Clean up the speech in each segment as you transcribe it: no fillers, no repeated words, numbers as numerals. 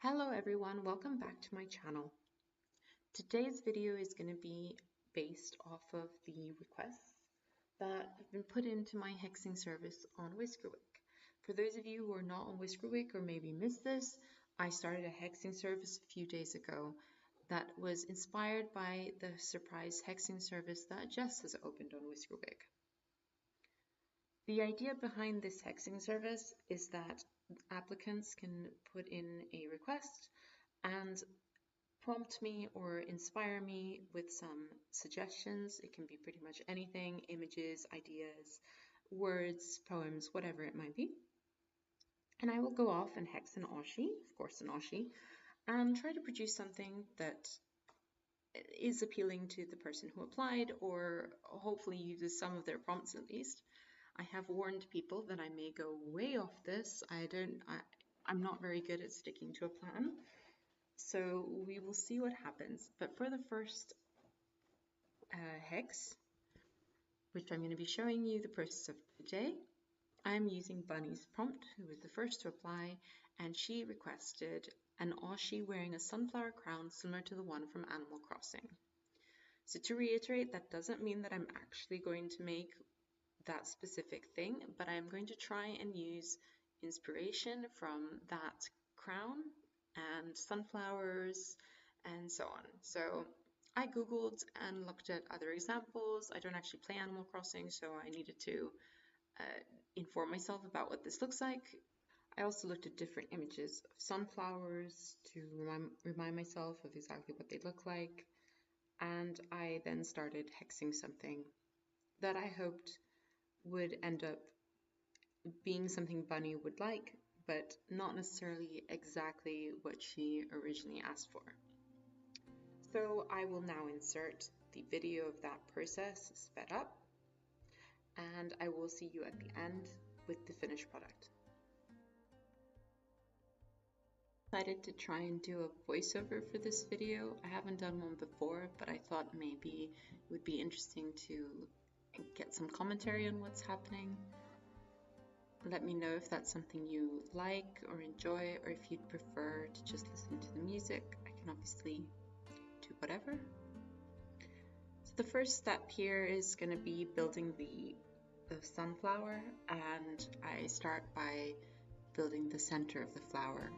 Hello everyone, welcome back to my channel. Today's video is going to be based off of the requests that have been put into my hexing service on Whiskerwick. For those of you who are not on Whiskerwick or maybe missed this, I started a hexing service a few days ago that was inspired by the surprise hexing service that Jess has opened on Whiskerwick. The idea behind this hexing service is that applicants can put in a request and prompt me or inspire me with some suggestions. It can be pretty much anything, images, ideas, words, poems, whatever it might be. And I will go off and hex an Oshi, of course an Oshi, and try to produce something that is appealing to the person who applied, or hopefully uses some of their prompts at least. I have warned people that I may go way off this. I'm not very good at sticking to a plan. So we will see what happens. But for the first hex, which I'm going to be showing you the process of today, I'm using Bunny's prompt, who was the first to apply, and she requested an Oshi wearing a sunflower crown similar to the one from Animal Crossing. So to reiterate, that doesn't mean that I'm actually going to make that specific thing, but I'm going to try and use inspiration from that crown and sunflowers and so on. So I googled and looked at other examples. I don't actually play Animal Crossing, so I needed to inform myself about what this looks like. I also looked at different images of sunflowers to remind myself of exactly what they look like, and I then started hexing something that I hoped would end up being something Bunny would like, but not necessarily exactly what she originally asked for. So I will now insert the video of that process sped up, and I will see you at the end with the finished product. I decided to try and do a voiceover for this video. I haven't done one before, but I thought maybe it would be interesting to get some commentary on what's happening. Let me know if that's something you like or enjoy, or if you'd prefer to just listen to the music. I can obviously do whatever. So the first step here is going to be building the sunflower, and I start by building the center of the flower.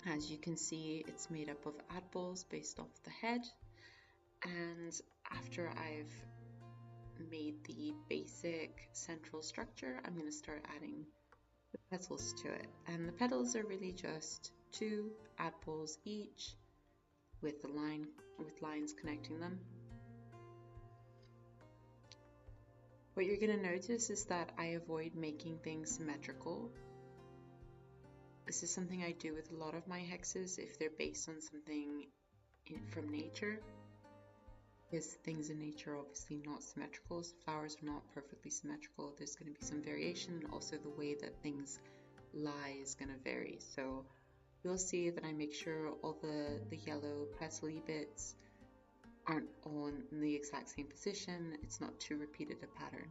As you can see, it's made up of apples based off the head, and after I've made the basic central structure, I'm going to start adding the petals to it. And the petals are really just 2 apples each with lines connecting them. What you're going to notice is that I avoid making things symmetrical. This is something I do with a lot of my hexes if they're based on something from nature. Because things in nature are obviously not symmetrical, so flowers are not perfectly symmetrical. There's going to be some variation, and also the way that things lie is going to vary. So you'll see that I make sure all the yellow petally bits aren't all in the exact same position. It's not too repeated a pattern.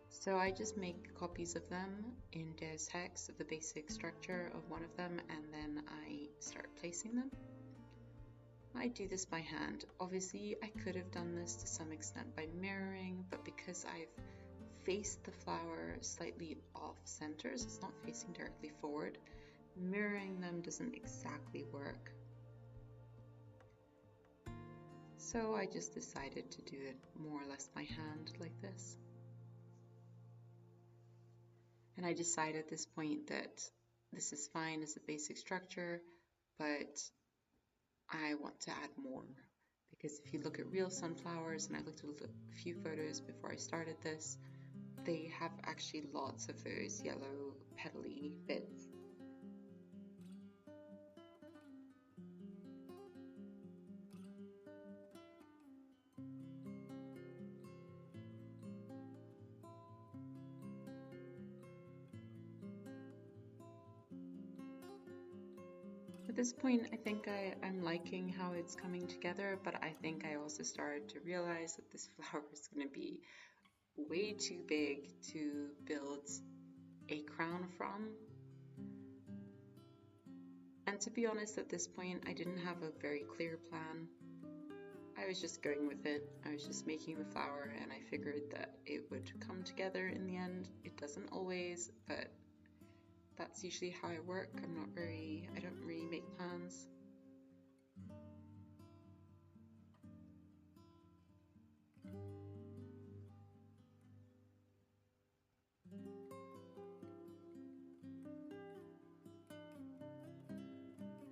So I just make copies of them in Deus Hex of the basic structure of one of them, and then I start placing them. I do this by hand. Obviously, I could have done this to some extent by mirroring, but because I've faced the flower slightly off center, so it's not facing directly forward, mirroring them doesn't exactly work. So I just decided to do it more or less by hand like this. And I decide at this point that this is fine as a basic structure, but I want to add more, because if you look at real sunflowers, and I looked at a few photos before I started this, they have actually lots of those yellow petally bits. At this point, I think I'm liking how it's coming together, but I think I also started to realize that this flower is going to be way too big to build a crown from. And to be honest, at this point, I didn't have a very clear plan. I was just going with it. I was just making the flower, and I figured that it would come together in the end. It doesn't always, but that's usually how I work. I don't really make plans.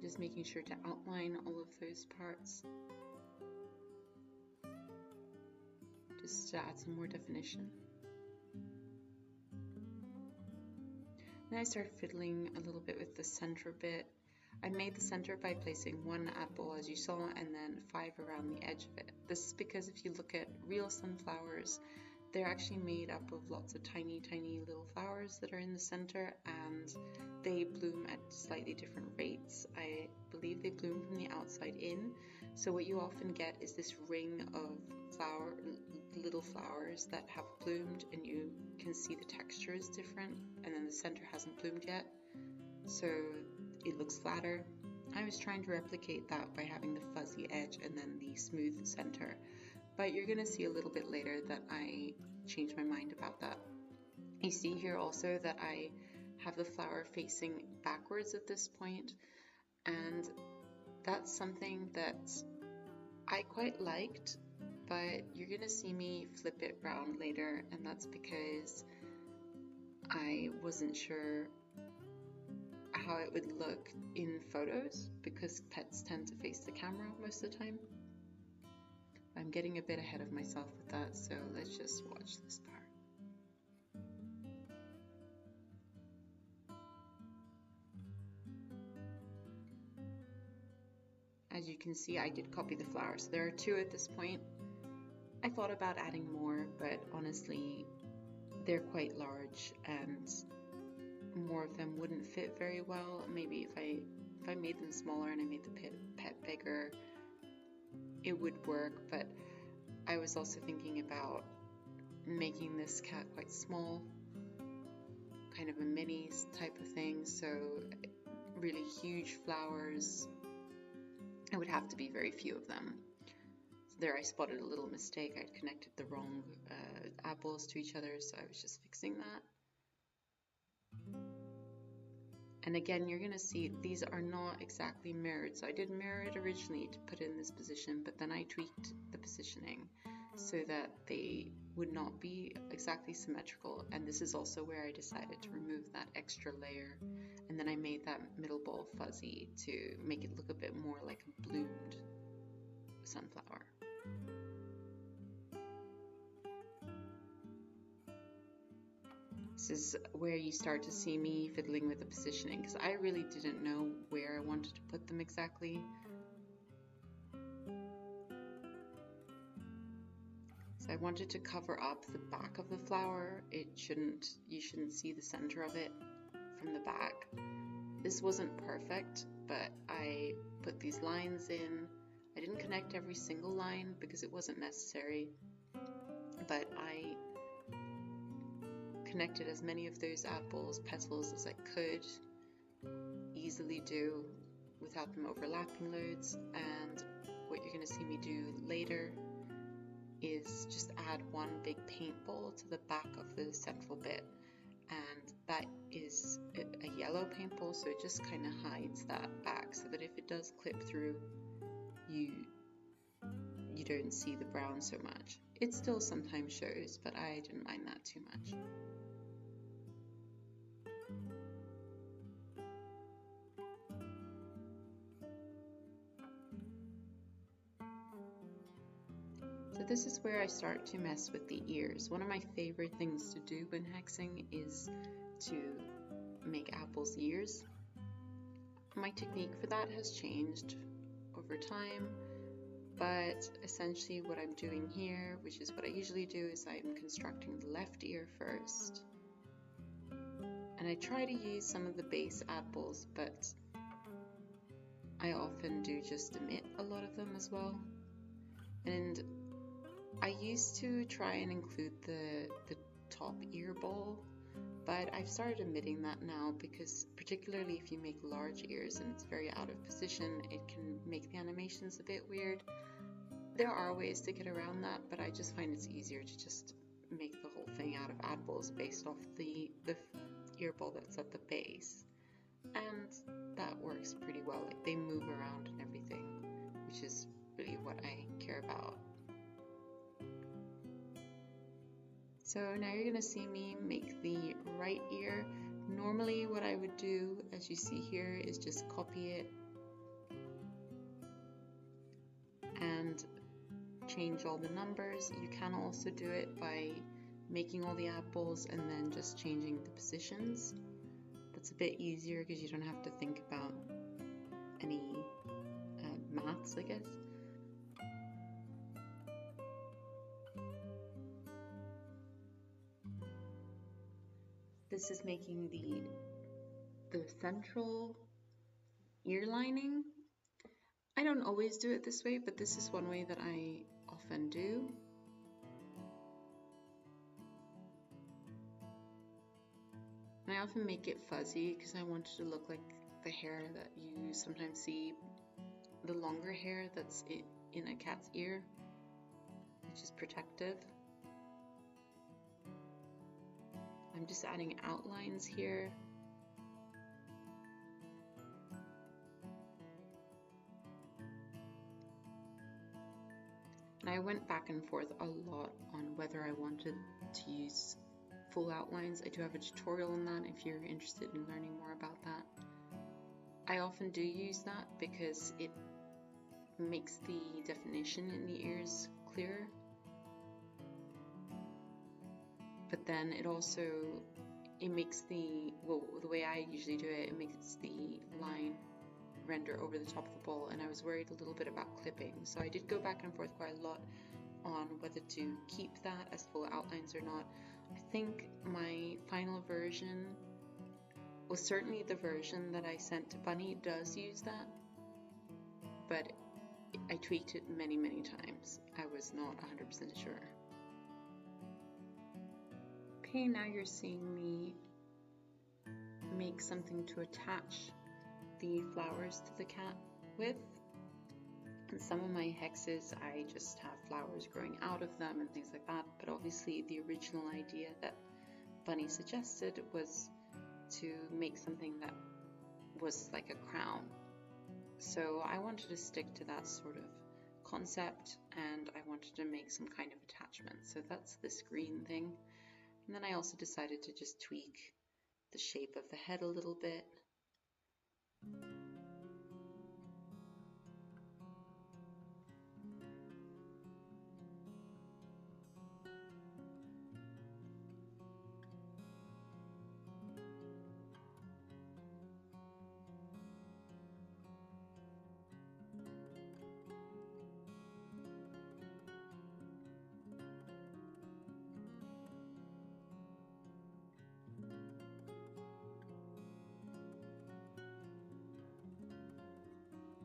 Just making sure to outline all of those parts, just to add some more definition. Then I started fiddling a little bit with the center bit. I made the center by placing one apple, as you saw, and then 5 around the edge of it. This is because if you look at real sunflowers, they're actually made up of lots of tiny, tiny little flowers that are in the center, and they bloom at slightly different rates. I believe they bloom from the outside in, so what you often get is this ring of little flowers that have bloomed, and you can see the texture is different, and then the center hasn't bloomed yet, so it looks flatter. I was trying to replicate that by having the fuzzy edge and then the smooth center, but you're going to see a little bit later that I changed my mind about that. You see here also that I have the flower facing backwards at this point, and that's something that I quite liked, but you're going to see me flip it round later, and that's because I wasn't sure how it would look in photos, because pets tend to face the camera most of the time. I'm getting a bit ahead of myself with that, so let's just watch this part. As you can see, I did copy the flowers. There are 2 at this point. I thought about adding more, but honestly, they're quite large and more of them wouldn't fit very well. Maybe if I made them smaller and I made the pet bigger, it would work, but I was also thinking about making this cat quite small, kind of a mini type of thing, so really huge flowers, it would have to be very few of them. So there I spotted a little mistake. I'd connected the wrong apples to each other, so I was just fixing that. And again, you're going to see these are not exactly mirrored. So I did mirror it originally to put it in this position, but then I tweaked the positioning so that they would not be exactly symmetrical. And this is also where I decided to remove that extra layer. And then I made that middle ball fuzzy to make it look a bit more like a bloomed sunflower. This is where you start to see me fiddling with the positioning, because I really didn't know where I wanted to put them exactly. So I wanted to cover up the back of the flower. You shouldn't see the center of it from the back. This wasn't perfect, but I put these lines in. I didn't connect every single line because it wasn't necessary, but I connected as many of those petals as I could easily do without them overlapping loads. And what you're going to see me do later is just add one big paintball to the back of the central bit, and that is a yellow paintball, so it just kind of hides that back so that if it does clip through, you don't see the brown so much. It still sometimes shows, but I didn't mind that too much. So this is where I start to mess with the ears. One of my favorite things to do when hexing is to make apples' ears. My technique for that has changed over time, but essentially what I'm doing here, which is what I usually do, is I'm constructing the left ear first. And I try to use some of the base apples, but I often do just omit a lot of them as well. And I used to try and include the top ear ball, But I've started omitting that now because particularly if you make large ears and it's very out of position, it can make the animations a bit weird. There are ways to get around that, but I just find it's easier to just make the whole thing out of adballs based off the earball that's at the base. And that works pretty well. Like, they move around and everything, which is really what I care about. So now you're going to see me make the right ear. Normally what I would do, as you see here, is just copy it and change all the numbers. You can also do it by making all the adballs and then just changing the positions. That's a bit easier because you don't have to think about any maths, I guess. This is making the central ear lining. I don't always do it this way, but this is one way that I often do. And I often make it fuzzy because I want it to look like the hair that you sometimes see, the longer hair that's in a cat's ear, which is protective. I'm just adding outlines here. And I went back and forth a lot on whether I wanted to use full outlines. I do have a tutorial on that if you're interested in learning more about that. I often do use that because it makes the definition in the ears clearer. But then it also, it makes the way I usually do it, it makes the line render over the top of the ball, and I was worried a little bit about clipping. So I did go back and forth quite a lot on whether to keep that as full outlines or not. I think my final version, well, certainly the version that I sent to Bunny does use that, but I tweaked it many times. I was not 100% sure. Okay, now you're seeing me make something to attach the flowers to the cat with. And some of my hexes, I just have flowers growing out of them and things like that, but obviously the original idea that Bunny suggested was to make something that was like a crown. So I wanted to stick to that sort of concept, and I wanted to make some kind of attachment. So that's this green thing. And then I also decided to just tweak the shape of the head a little bit.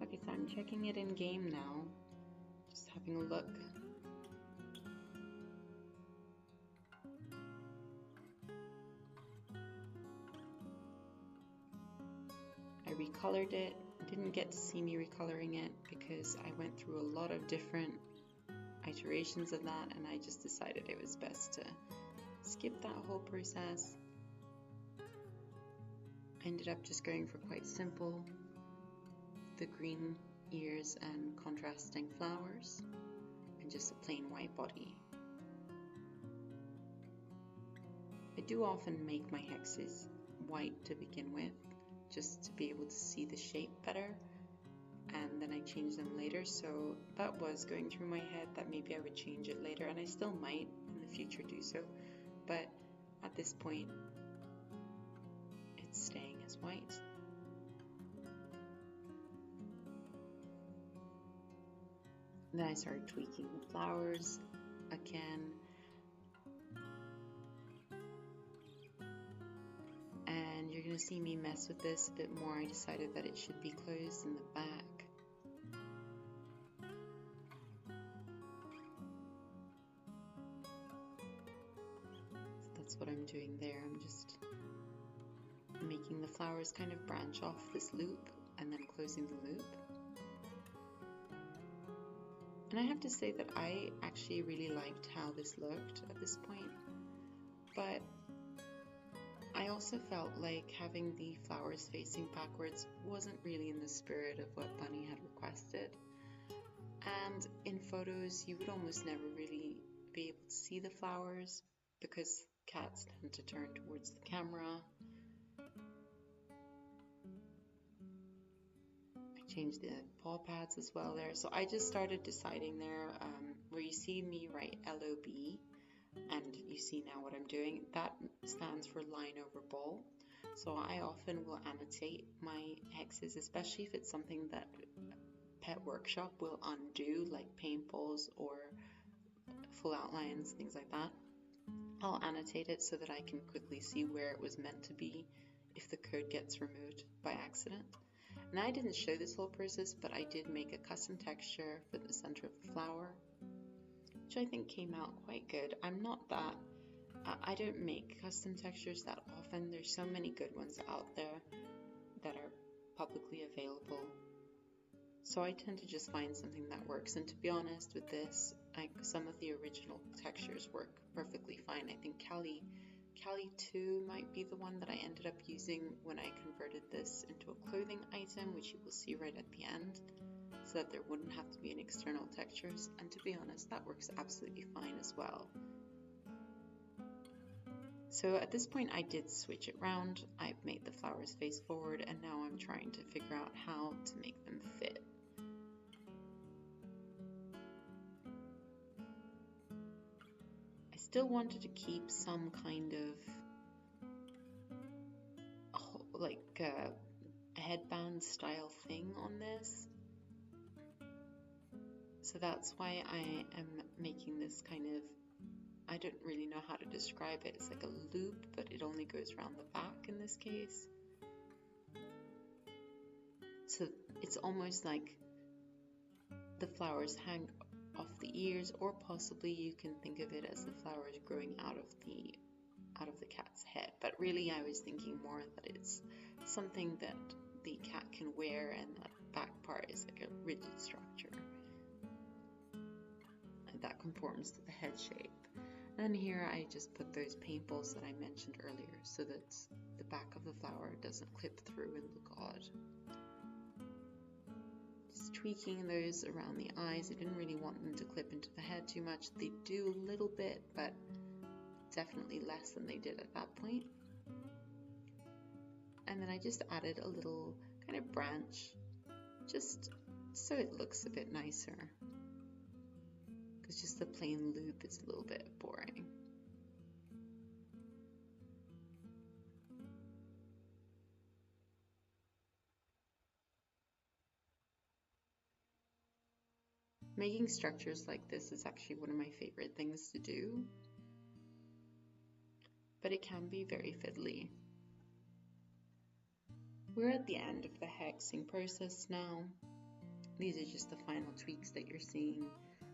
Okay, so I'm checking it in game now, just having a look. I recolored it. Didn't get to see me recoloring it because I went through a lot of different iterations of that, and I just decided it was best to skip that whole process. I ended up just going for quite simple, the green ears and contrasting flowers, and just a plain white body. I do often make my hexes white to begin with, just to be able to see the shape better, and then I change them later. So that was going through my head that maybe I would change it later, and I still might in the future do so, but at this point it's staying as white. Then I started tweaking the flowers again, and you're going to see me mess with this a bit more. I decided that it should be closed in the back. So that's what I'm doing there. I'm just making the flowers kind of branch off this loop and then closing the loop. And I have to say that I actually really liked how this looked at this point, but I also felt like having the flowers facing backwards wasn't really in the spirit of what Bunny had requested. And in photos, you would almost never really be able to see the flowers because cats tend to turn towards the camera. I changed the paw pads as well there. So I just started deciding there, where you see me write LOB, and you see now what I'm doing, that stands for line over ball. So I often will annotate my hexes, especially if it's something that Pet Workshop will undo, like paintballs or full outlines, things like that. I'll annotate it so that I can quickly see where it was meant to be if the code gets removed by accident. And I didn't show this whole process, but I did make a custom texture for the center of the flower, which I think came out quite good. I don't make custom textures that often. There's so many good ones out there that are publicly available. So I tend to just find something that works. And to be honest with this, some of the original textures work perfectly fine. I think Cali 2 might be the one that I ended up using when I converted this into a clothing item, which you will see right at the end, so that there wouldn't have to be any external textures. And to be honest, that works absolutely fine as well. So at this point I did switch it round. I've made the flowers face forward, and now I'm trying to figure out how to make them fit. I still wanted to keep some kind of like a headband style thing on this. So that's why I am making this kind of, I don't really know how to describe it. It's like a loop, but it only goes around the back in this case. So it's almost like the flowers hang off the ears, or possibly you can think of it as the flowers growing out of the cat's head. But really I was thinking more that it's something that the cat can wear, and that back part is like a rigid structure that conforms to the head shape. And here I just put those paintballs that I mentioned earlier so that the back of the flower doesn't clip through and look odd. Just tweaking those around the eyes. I didn't really want them to clip into the head too much. They do a little bit, but definitely less than they did at that point. And then I just added a little kind of branch, just so it looks a bit nicer. Because just the plain loop is a little bit boring. Making structures like this is actually one of my favorite things to do, but it can be very fiddly. We're at the end of the hexing process now. These are just the final tweaks that you're seeing,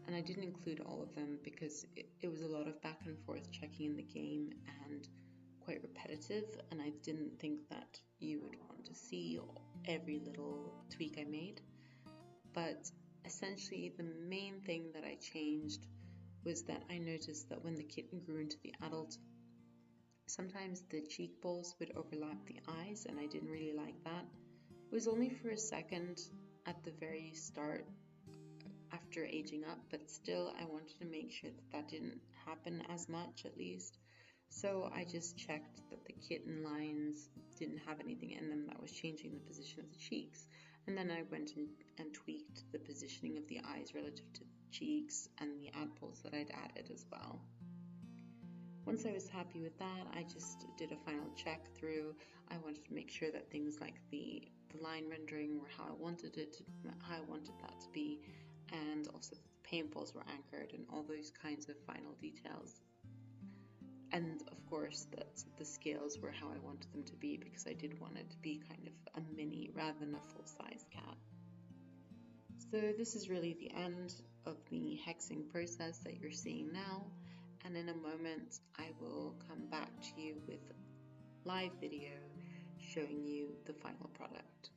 and I didn't include all of them because it was a lot of back and forth checking in the game and quite repetitive, and I didn't think that you would want to see every little tweak I made. But essentially the main thing that I changed was that I noticed that when the kitten grew into the adult, sometimes the cheek balls would overlap the eyes, and I didn't really like that. It was only for a second at the very start after aging up, but still I wanted to make sure that that didn't happen as much, at least. So I just checked that the kitten lines didn't have anything in them that was changing the position of the cheeks. And then I went and tweaked the positioning of the eyes relative to the cheeks and the adballs that I'd added as well. Once I was happy with that, I just did a final check through. I wanted to make sure that things like the line rendering were how I wanted that to be, and also that the paintballs were anchored and all those kinds of final details. And of course that the scales were how I wanted them to be, because I did want it to be kind of a mini rather than a full-size cat. So this is really the end of the hexing process that you're seeing now. And in a moment, I will come back to you with live video showing you the final product.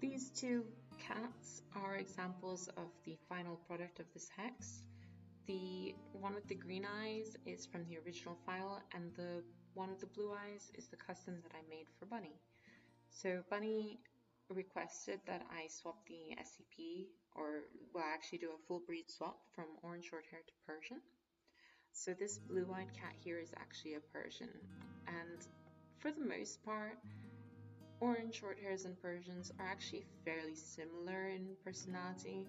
These two cats are examples of the final product of this hex. The one with the green eyes is from the original file, and the one with the blue eyes is the custom that I made for Bunny. So Bunny requested that I swap the SCP, or well, actually do a full breed swap from orange short hair to Persian. So this blue-eyed cat here is actually a Persian, and for the most part, orange short hairs and Persians are actually fairly similar in personality.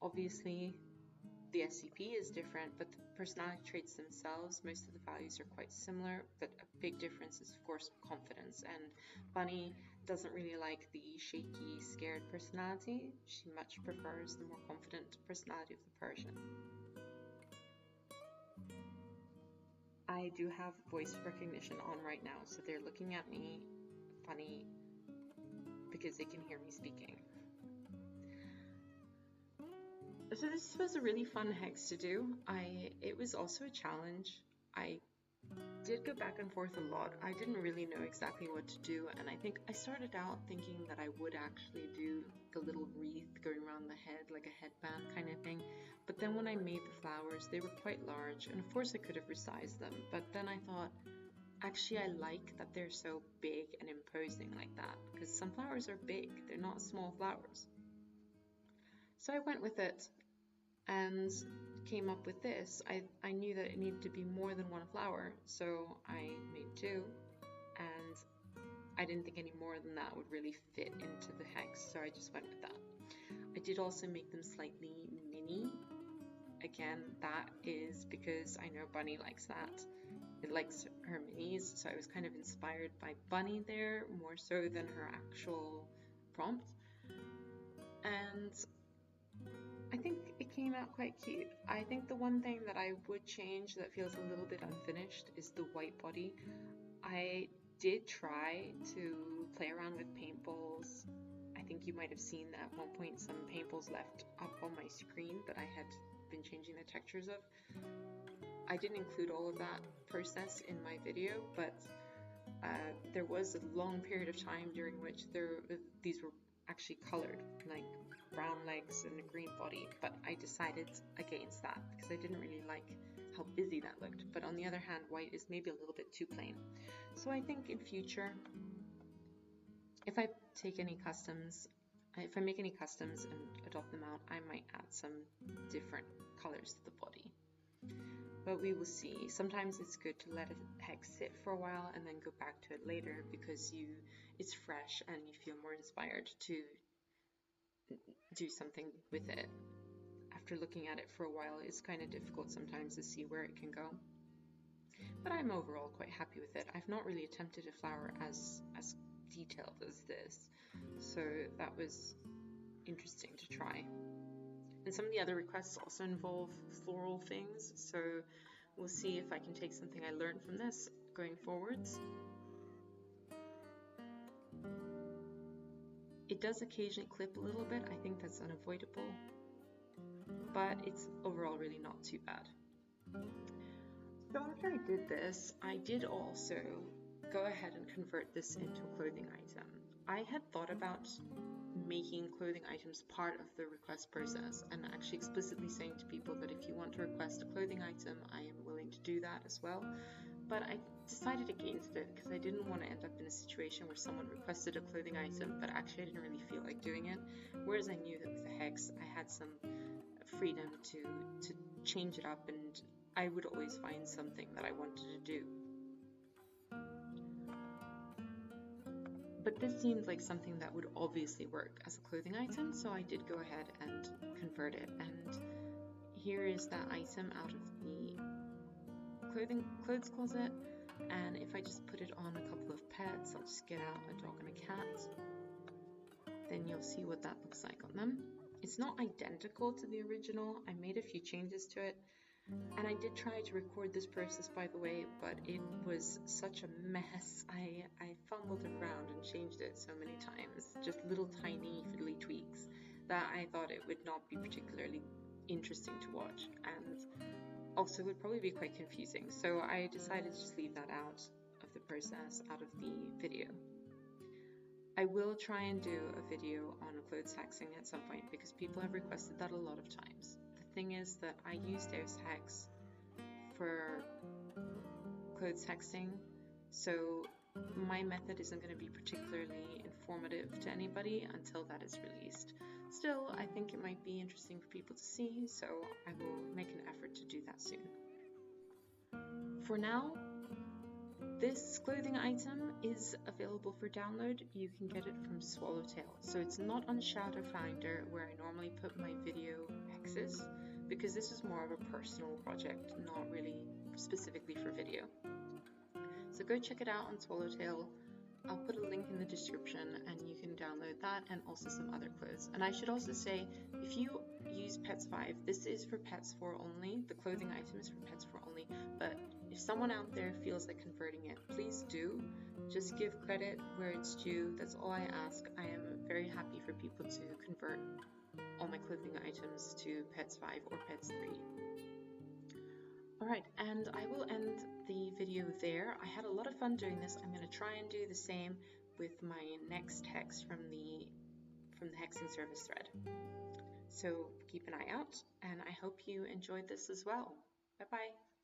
Obviously the SCP is different, but the personality traits themselves, most of the values are quite similar, but a big difference is of course confidence, and Bunny doesn't really like the shaky, scared personality. She much prefers the more confident personality of the Persian. I do have voice recognition on right now, so they're looking at me funny because they can hear me speaking. So this was a really fun hex to do. It was also a challenge. I did go back and forth a lot. I didn't really know exactly what to do, and I think I started out thinking that I would actually do the little wreath going around the head, like a headband kind of thing. But then when I made the flowers, they were quite large, and of course I could have resized them, but then I thought, actually I like that they're so big and imposing like that, because some flowers are big, they're not small flowers. So I went with it and came up with this. I knew that it needed to be more than one flower, so I made two, and I didn't think any more than that would really fit into the hex, so I just went with that. I did also make them slightly mini. Again, that is because I know Bunny likes that. It likes her minis, so I was kind of inspired by Bunny there, more so than her actual prompt. And I think it came out quite cute. I think the one thing that I would change that feels a little bit unfinished is the white body. I did try to play around with paintballs. I think you might have seen at one point some paintballs left up on my screen that I had been changing the textures of. I didn't include all of that process in my video, but there was a long period of time during which these were actually colored, like brown legs and a green body, but I decided against that because I didn't really like how busy that looked. But on the other hand, white is maybe a little bit too plain. So I think in future, if I make any customs and adopt them out, I might add some different colors to the body. But we will see. Sometimes it's good to let a hex sit for a while and then go back to it later because it's fresh and you feel more inspired to do something with it. After looking at it for a while, it's kind of difficult sometimes to see where it can go. But I'm overall quite happy with it. I've not really attempted a flower as detailed as this, so that was interesting to try. And some of the other requests also involve floral things, so we'll see if I can take something I learned from this going forwards. It does occasionally clip a little bit. I think that's unavoidable, but it's overall really not too bad. So after I did this, I did also go ahead and convert this into a clothing item. I had thought about making clothing items part of the request process and actually explicitly saying to people that if you want to request a clothing item, I am willing to do that as well. But I decided against it because I didn't want to end up in a situation where someone requested a clothing item, but actually I didn't really feel like doing it. Whereas I knew that with the hex, I had some freedom to change it up, and I would always find something that I wanted to do. But this seemed like something that would obviously work as a clothing item, so I did go ahead and convert it. And here is that item out of the clothes closet. And if I just put it on a couple of pets, I'll just get out a dog and a cat, then you'll see what that looks like on them. It's not identical to the original. I made a few changes to it. And I did try to record this process, by the way, but it was such a mess. I fumbled around and changed it so many times, just little tiny fiddly tweaks, that I thought it would not be particularly interesting to watch, and also would probably be quite confusing. So I decided to just leave that out of the process, out of the video. I will try and do a video on clothes hexing at some point because people have requested that a lot of times. The thing is that I use Deus Hex for clothes hexing, so my method isn't going to be particularly informative to anybody until that is released. Still, I think it might be interesting for people to see, so I will make an effort to do that soon. For now, this clothing item is available for download. You can get it from Swallowtail. So it's not on Shadow Finder where I normally put my video hexes, because this is more of a personal project, not really specifically for video. So go check it out on Swallowtail. I'll put a link in the description and you can download that and also some other clothes. And I should also say, if you use Pets 5, this is for Pets 4 only. The clothing item is for Pets 4 only, but if someone out there feels like converting it, please do. Just give credit where it's due. That's all I ask. I am very happy for people to convert all my clothing items to Pets 5 or Pets 3. Alright, and I will end the video there. I had a lot of fun doing this. I'm going to try and do the same with my next hex from the Hexing service thread. So keep an eye out, and I hope you enjoyed this as well. Bye bye.